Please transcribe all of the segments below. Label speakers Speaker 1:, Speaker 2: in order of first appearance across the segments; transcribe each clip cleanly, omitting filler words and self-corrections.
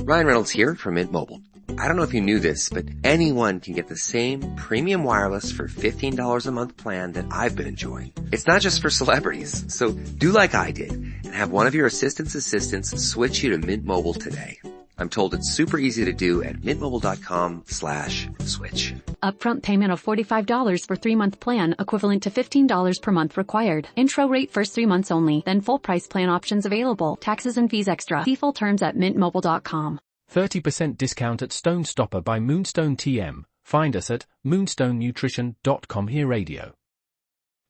Speaker 1: Ryan Reynolds here from Mint Mobile. I don't know if you knew this, but anyone can get the same premium wireless for $15 a month plan that I've been enjoying. It's not just for celebrities, so do like I did and have one of your assistants switch you to Mint Mobile today. I'm told it's super easy to do at mintmobile.com/switch.
Speaker 2: Upfront payment of $45 for 3-month plan, equivalent to $15 per month required. Intro rate first 3 months only, then full price plan options available. Taxes and fees extra. See full terms at mintmobile.com.
Speaker 3: 30% discount at Stone Stopper by Moonstone TM. Find us at moonstonenutrition.com. Here radio.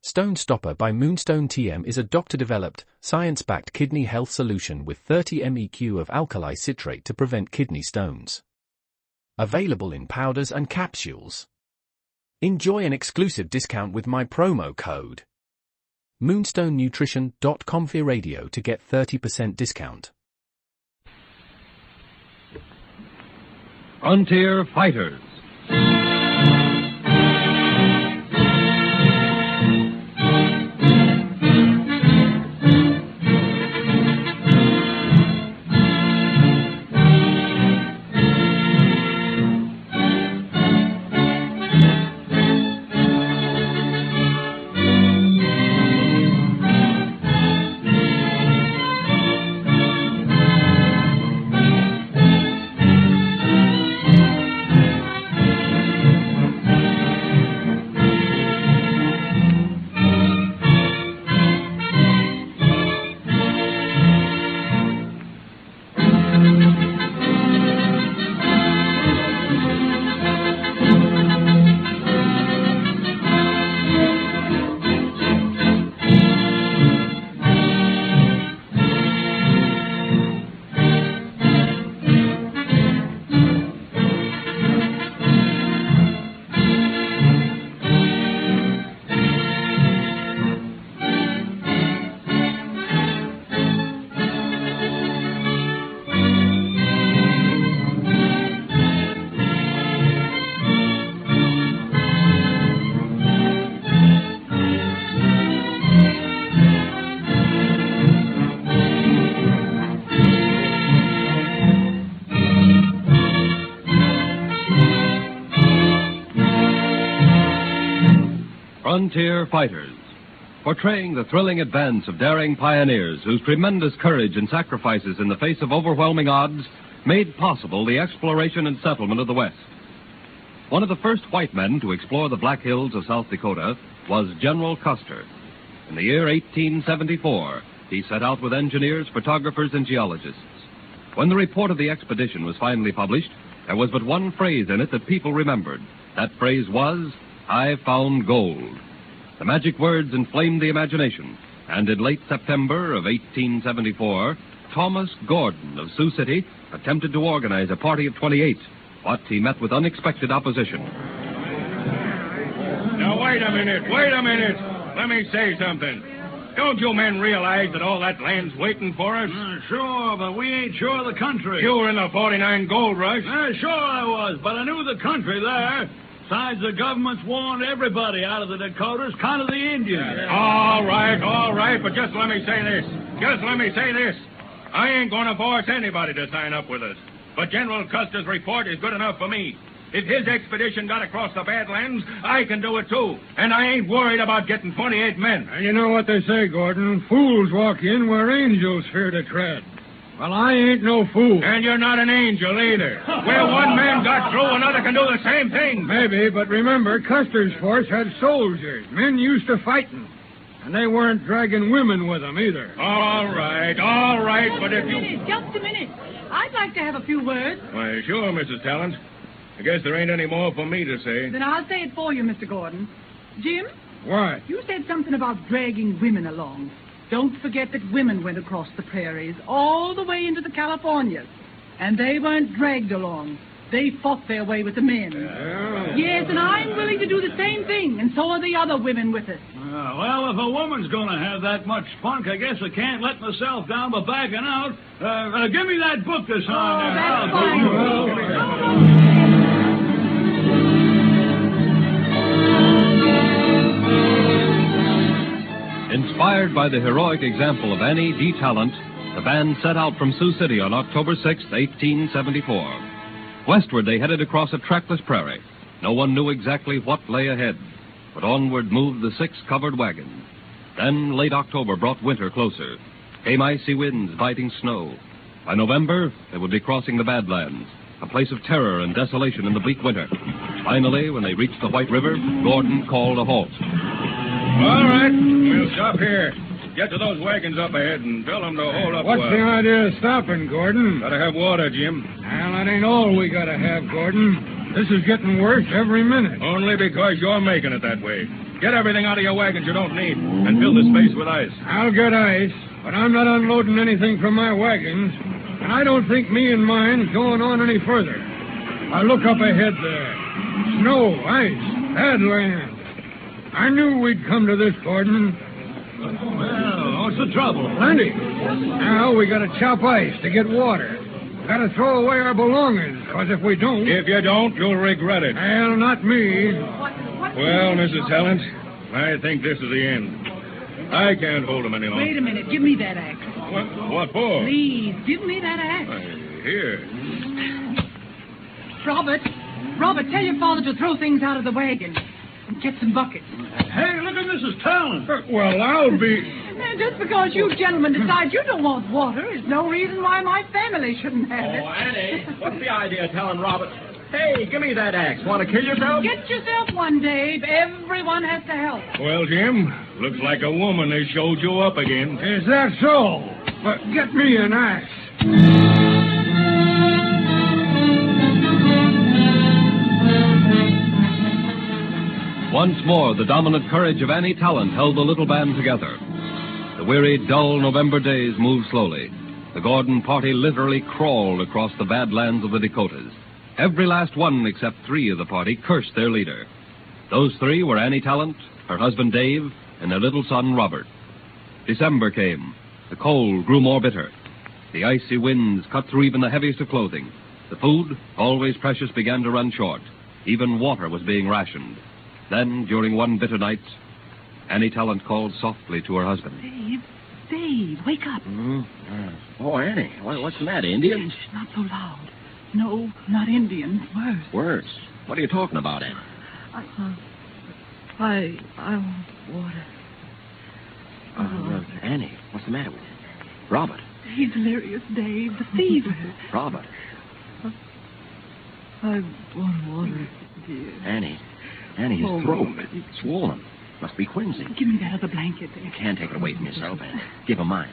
Speaker 3: Stone Stopper by Moonstone TM is a doctor-developed, science-backed kidney health solution with 30 MEq of alkali citrate to prevent kidney stones. Available in powders and capsules. Enjoy an exclusive discount with my promo code moonstonenutrition.com. Here radio to get 30% discount.
Speaker 4: Frontier Fighters. Frontier Fighters, portraying the thrilling advance of daring pioneers whose tremendous courage and sacrifices in the face of overwhelming odds made possible the exploration and settlement of the West. One of the first white men to explore the Black Hills of South Dakota was General Custer. In the year 1874, he set out with engineers, photographers, and geologists. When the report of the expedition was finally published, there was but one phrase in it that people remembered. That phrase was, "I found gold." The magic words inflamed the imagination, and in late September of 1874, Thomas Gordon of Sioux City attempted to organize a party of 28, but he met with unexpected opposition.
Speaker 5: Now, wait a minute. Let me say something. Don't you men realize that all that land's waiting for us?
Speaker 6: Sure, but we ain't sure of the country.
Speaker 5: You were in the 49 gold rush.
Speaker 6: Sure I was, but I knew the country there. Besides, the government's warned everybody out of the Dakotas, kind of the Indians.
Speaker 5: All right, but just let me say this. I ain't going to force anybody to sign up with us. But General Custer's report is good enough for me. If his expedition got across the Badlands, I can do it too. And I ain't worried about getting 28 men.
Speaker 7: You know what they say, Gordon. Fools walk in where angels fear to tread. Well, I ain't no fool.
Speaker 5: And you're not an angel either. Where one man got through, another can do the same thing.
Speaker 7: Maybe, but remember, Custer's force had soldiers, men used to fighting. And they weren't dragging women with them either.
Speaker 5: All right, but if you...
Speaker 8: Just a minute. I'd like to have a few words.
Speaker 5: Why, sure, Mrs. Talent. I guess there ain't any more for me to say.
Speaker 8: Then I'll say it for you, Mr. Gordon. Jim?
Speaker 7: What?
Speaker 8: You said something about dragging women along. Don't forget that women went across the prairies all the way into the Californias. And they weren't dragged along. They fought their way with the men. Yes, and I'm willing to do the same thing, and so are the other women with us.
Speaker 6: Well, if a woman's going to have that much spunk, I guess I can't let myself down by backing out. Give me that book to sign.
Speaker 8: That's fine.
Speaker 4: Inspired by the heroic example of Annie D. Talent, The band set out from Sioux City on October 6, 1874. Westward, they headed across a trackless prairie. No one knew exactly what lay ahead, but onward moved the 6 covered wagons. Then late October brought winter closer. Came icy winds, biting snow. By November, they would be crossing the Badlands, a place of terror and desolation in the bleak winter. Finally, when they reached the White River, Gordon called a halt.
Speaker 5: All right, we'll stop here. Get to those wagons up ahead and tell them to hold up.
Speaker 7: What's the idea of stopping, Gordon?
Speaker 5: Gotta have water, Jim.
Speaker 7: Well, that ain't all we gotta have, Gordon. This is getting worse every minute.
Speaker 5: Only because you're making it that way. Get everything out of your wagons you don't need and fill the space with ice.
Speaker 7: I'll get ice, but I'm not unloading anything from my wagons, and I don't think me and mine's going on any further. I look up ahead there. Snow, ice, badlands. I knew we'd come to this, Gordon.
Speaker 6: Well, what's the trouble?
Speaker 7: Plenty. Now we gotta chop ice to get water. We gotta throw away our belongings, because if we don't...
Speaker 5: If you don't, you'll regret it.
Speaker 7: Well, not me.
Speaker 5: Well, Mrs. Talent, I think this is the end. I can't hold them any longer.
Speaker 8: Wait a minute. Give me that axe.
Speaker 5: What for?
Speaker 8: Please, give me that axe.
Speaker 5: Here.
Speaker 8: Robert, tell your father to throw things out of the wagon and get some buckets.
Speaker 6: Hey, look at Mrs. Talent.
Speaker 7: Well, I'll be...
Speaker 8: Just because you gentlemen decide you don't want water is no reason why my family shouldn't have it.
Speaker 9: Oh, Annie, what's the idea of telling Robert, hey, give me that axe. Want to kill yourself?
Speaker 8: Get yourself one, Dave. Everyone has to help.
Speaker 5: Well, Jim, looks like a woman has showed you up again.
Speaker 7: Is that so? But get me an axe.
Speaker 4: Once more, the dominant courage of Annie Talent held the little band together. The weary, dull November days moved slowly. The Gordon party literally crawled across the Badlands of the Dakotas. Every last one except 3 of the party cursed their leader. Those 3 were Annie Talent, her husband Dave, and their little son Robert. December came. The cold grew more bitter. The icy winds cut through even the heaviest of clothing. The food, always precious, began to run short. Even water was being rationed. Then, during one bitter night, Annie Talent called softly to her husband.
Speaker 8: Dave, wake up.
Speaker 9: Oh, Annie, what's the matter, Indians?
Speaker 8: Shh, not so loud. No, not Indians. Worse.
Speaker 9: Worse? What are you talking about, Annie?
Speaker 8: I want water.
Speaker 9: Annie, what's the matter with you? Robert.
Speaker 8: He's delirious, Dave. The fever.
Speaker 9: Robert.
Speaker 8: I want water, dear.
Speaker 9: Annie, his throat. It's swollen. Must be quinsy.
Speaker 8: Give me that other blanket, Dave.
Speaker 9: You can't take it away from yourself, Annie. Give him mine.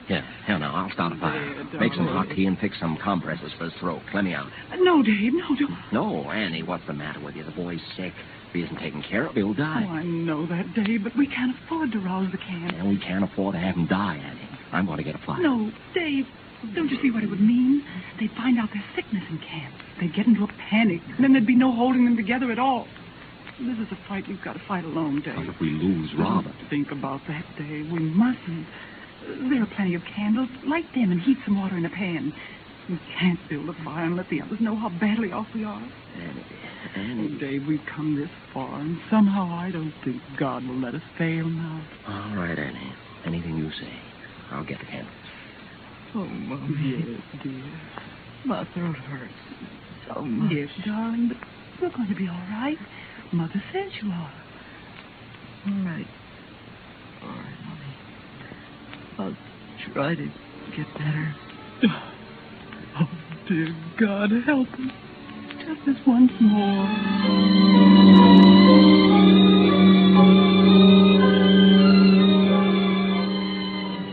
Speaker 9: Here now, I'll start a fire. Make some hot tea and fix some compresses for his throat. Let me out.
Speaker 8: No, Dave, no, don't.
Speaker 9: No, Annie, what's the matter with you? The boy's sick. If he isn't taken care of, he'll die.
Speaker 8: Oh, I know that, Dave, but we can't afford to rouse the camp.
Speaker 9: And we can't afford to have him die, Annie. I'm going to get a fire.
Speaker 8: No, Dave, don't you see what it would mean? They'd find out there's sickness in camp. They'd get into a panic, and then there'd be no holding them together at all. This is a fight we've got to fight alone, Dave.
Speaker 9: What if we lose Robert?
Speaker 8: Don't think about that, Dave. We mustn't. There are plenty of candles. Light them and heat some water in a pan. We can't build a fire and let the others know how badly off we are.
Speaker 9: Annie.
Speaker 8: Oh, Dave, we've come this far, and somehow I don't think God will let us fail now.
Speaker 9: All right, Annie. Anything you say. I'll get the candles.
Speaker 8: Oh, Mom, yes, dear. My throat hurts so much. Yes, darling, but you're going to be all right. Mother says you are. All right. All right, Mommy. I'll try to get better. Oh, dear God, help us. Just this once more.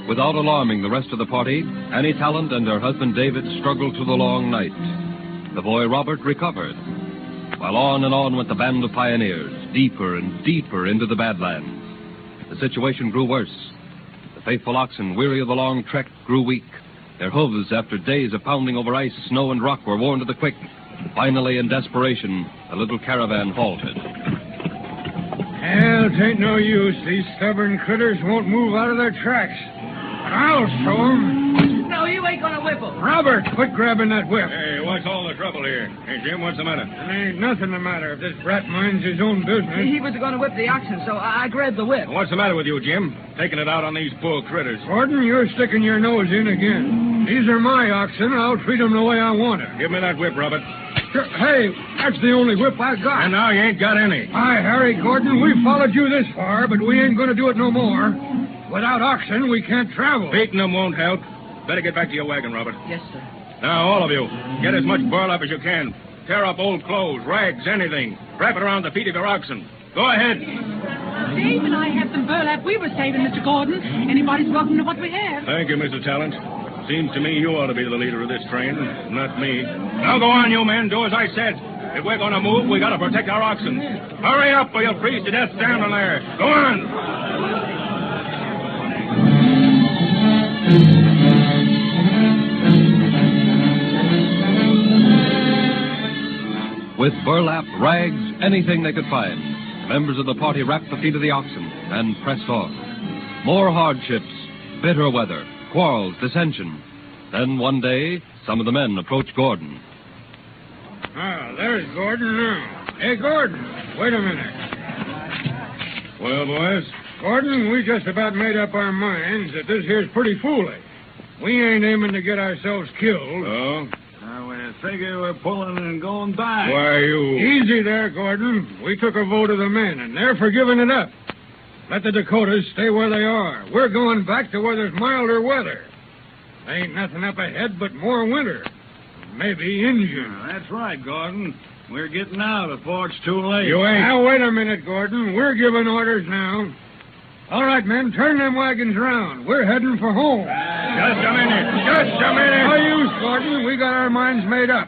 Speaker 4: Without alarming the rest of the party, Annie Talent and her husband David struggled through the long night. The boy Robert recovered. While on and on went the band of pioneers, deeper and deeper into the Badlands. The situation grew worse. The faithful oxen, weary of the long trek, grew weak. Their hooves, after days of pounding over ice, snow, and rock, were worn to the quick. Finally, in desperation, the little caravan halted.
Speaker 7: Well, it ain't no use. These stubborn critters won't move out of their tracks. But I'll show 'em.
Speaker 8: No, you ain't gonna whip 'em.
Speaker 7: Robert, quit grabbing that whip.
Speaker 5: Hey, what's all the trouble here? Hey, Jim, what's the matter?
Speaker 7: There ain't nothing the matter if this brat minds his own business.
Speaker 10: He was going to whip the oxen, so I grabbed the whip.
Speaker 5: What's the matter with you, Jim? Taking it out on these poor critters.
Speaker 7: Gordon, you're sticking your nose in again. These are my oxen. I'll treat them the way I want it.
Speaker 5: Give me that whip, Robert.
Speaker 7: Hey, that's the only whip I got.
Speaker 5: And now you ain't got any.
Speaker 7: Hi, Harry Gordon. We've followed you this far, but we ain't going to do it no more. Without oxen, we can't travel.
Speaker 5: Beating them won't help. Better get back to your wagon, Robert.
Speaker 10: Yes, sir.
Speaker 5: Now, all of you, get as much burlap as you can. Tear up old clothes, rags, anything. Wrap it around the feet of your oxen. Go ahead.
Speaker 8: Dave and I have some burlap we were saving, Mr. Gordon. Anybody's welcome to what we have.
Speaker 5: Thank you, Mrs. Talent. Seems to me you ought to be the leader of this train, not me. Now go on, you men. Do as I said. If we're going to move, we got to protect our oxen. Hurry up or you'll freeze to death standing there. Go on.
Speaker 4: With burlap, rags, anything they could find, members of the party wrapped the feet of the oxen and pressed on. More hardships, bitter weather, quarrels, dissension. Then one day, some of the men approached Gordon.
Speaker 7: Ah, there's Gordon now. Hey, Gordon, wait a minute.
Speaker 5: Well, boys?
Speaker 7: Gordon, we just about made up our minds that this here's pretty foolish. We ain't aiming to get ourselves killed.
Speaker 5: Oh?
Speaker 6: We figure we're pulling and going back.
Speaker 5: Why, you...
Speaker 7: Easy there, Gordon. We took a vote of the men, and they're for giving it up. Let the Dakotas stay where they are. We're going back to where there's milder weather. There ain't nothing up ahead but more winter. Maybe Injun.
Speaker 6: That's right, Gordon. We're getting out before it's too late.
Speaker 5: You ain't...
Speaker 7: Now, wait a minute, Gordon. We're giving orders now. All right, men, turn them wagons around. We're heading for home.
Speaker 5: Just a minute. Just a minute.
Speaker 7: No use, Gordon. We got our minds made up.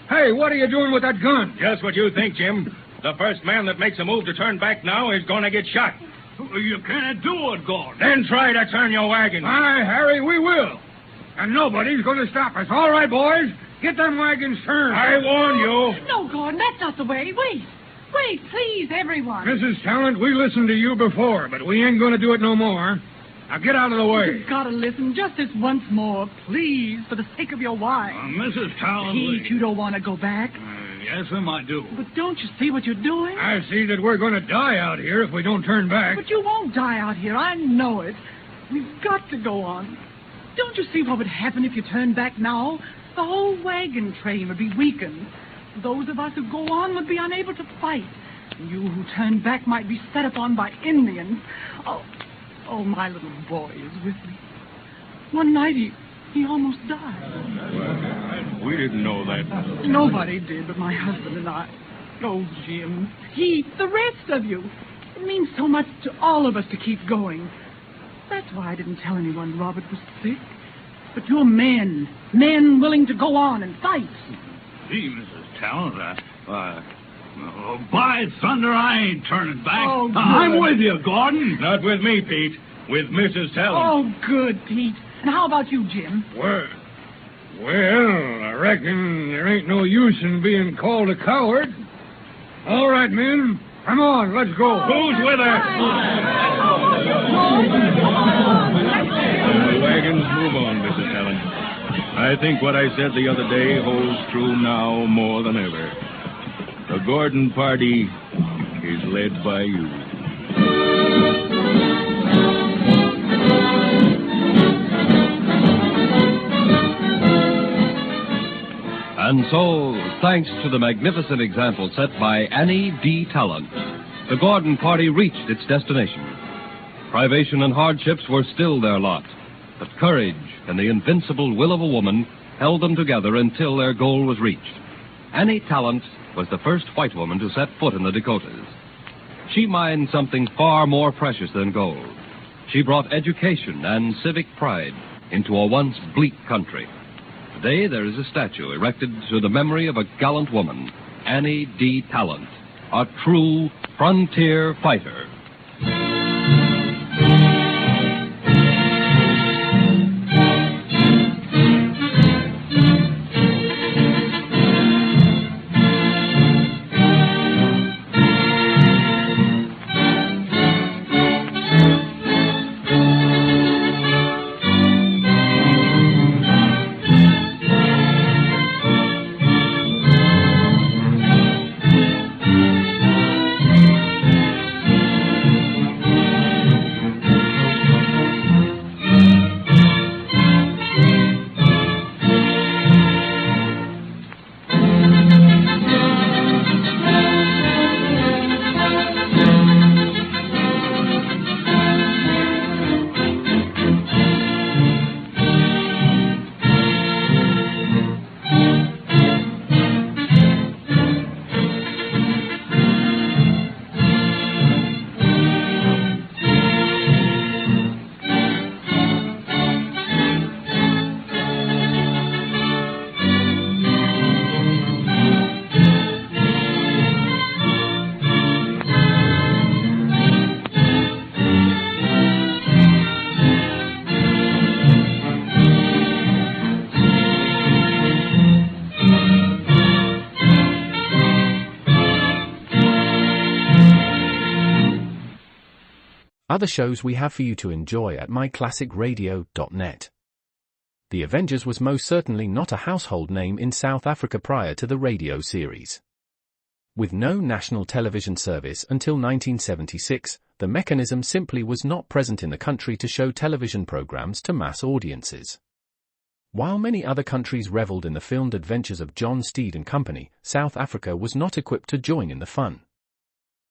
Speaker 7: Hey, what are you doing with that gun?
Speaker 5: Just what you think, Jim. The first man that makes a move to turn back now is going to get shot.
Speaker 6: You can't do it, Gordon.
Speaker 5: Then try to turn your wagon.
Speaker 7: Aye, Harry, we will. And nobody's going to stop us. All right, boys. Get them wagons turned.
Speaker 5: I warn you.
Speaker 8: No, Gordon, that's not the way. Wait, please, everyone.
Speaker 7: Mrs. Talent, we listened to you before, but we ain't going to do it no more. Now get out of the way.
Speaker 8: You've got to listen just this once more, please, for the sake of your wife.
Speaker 6: Mrs. Talent...
Speaker 8: Pete, you don't want to go back.
Speaker 6: Yes, ma'am, I do.
Speaker 8: But don't you see what you're doing?
Speaker 7: I see that we're going to die out here if we don't turn back.
Speaker 8: But you won't die out here. I know it. We've got to go on. Don't you see what would happen if you turned back now? The whole wagon train would be weakened. Those of us who go on would be unable to fight. You who turn back might be set upon by Indians. Oh, my little boy is with me. One night he almost died.
Speaker 5: We didn't know that.
Speaker 8: Nobody did but my husband and I. Oh, Jim, Heath, the rest of you. It means so much to all of us to keep going. That's why I didn't tell anyone Robert was sick. But you're men willing to go on and fight.
Speaker 6: Gee, Mrs. Talent, by thunder, I ain't turning back.
Speaker 8: Oh, good.
Speaker 6: I'm with you, Gordon.
Speaker 5: Not with me, Pete. With Mrs. Talent.
Speaker 8: Oh, good, Pete. And how about you, Jim?
Speaker 7: Well, I reckon there ain't no use in being called a coward. All right, men. Come on, let's go.
Speaker 5: Who's with her? The wagons move on, Mrs. Talent. I think what I said the other day holds true now more than ever. The Gordon party is led by you.
Speaker 4: And so, thanks to the magnificent example set by Annie D. Talent, the Gordon party reached its destination. Privation and hardships were still their lot, but courage and the invincible will of a woman held them together until their goal was reached. Annie Talent was the first white woman to set foot in the Dakotas. She mined something far more precious than gold. She brought education and civic pride into a once bleak country. Today, there is a statue erected to the memory of a gallant woman, Annie D. Talent, a true frontier fighter.
Speaker 3: Other shows we have for you to enjoy at myclassicradio.net. The Avengers was most certainly not a household name in South Africa prior to the radio series. With no national television service until 1976, the mechanism simply was not present in the country to show television programs to mass audiences. While many other countries reveled in the filmed adventures of John Steed and company, South Africa was not equipped to join in the fun.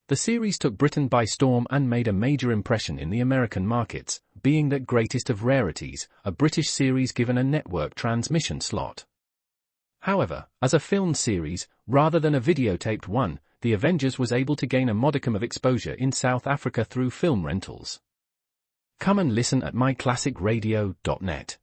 Speaker 3: The series took Britain by storm and made a major impression in the American markets, being that greatest of rarities, a British series given a network transmission slot. However, as a filmed series, rather than a videotaped one, The Avengers was able to gain a modicum of exposure in South Africa through film rentals. Come and listen at myclassicradio.net.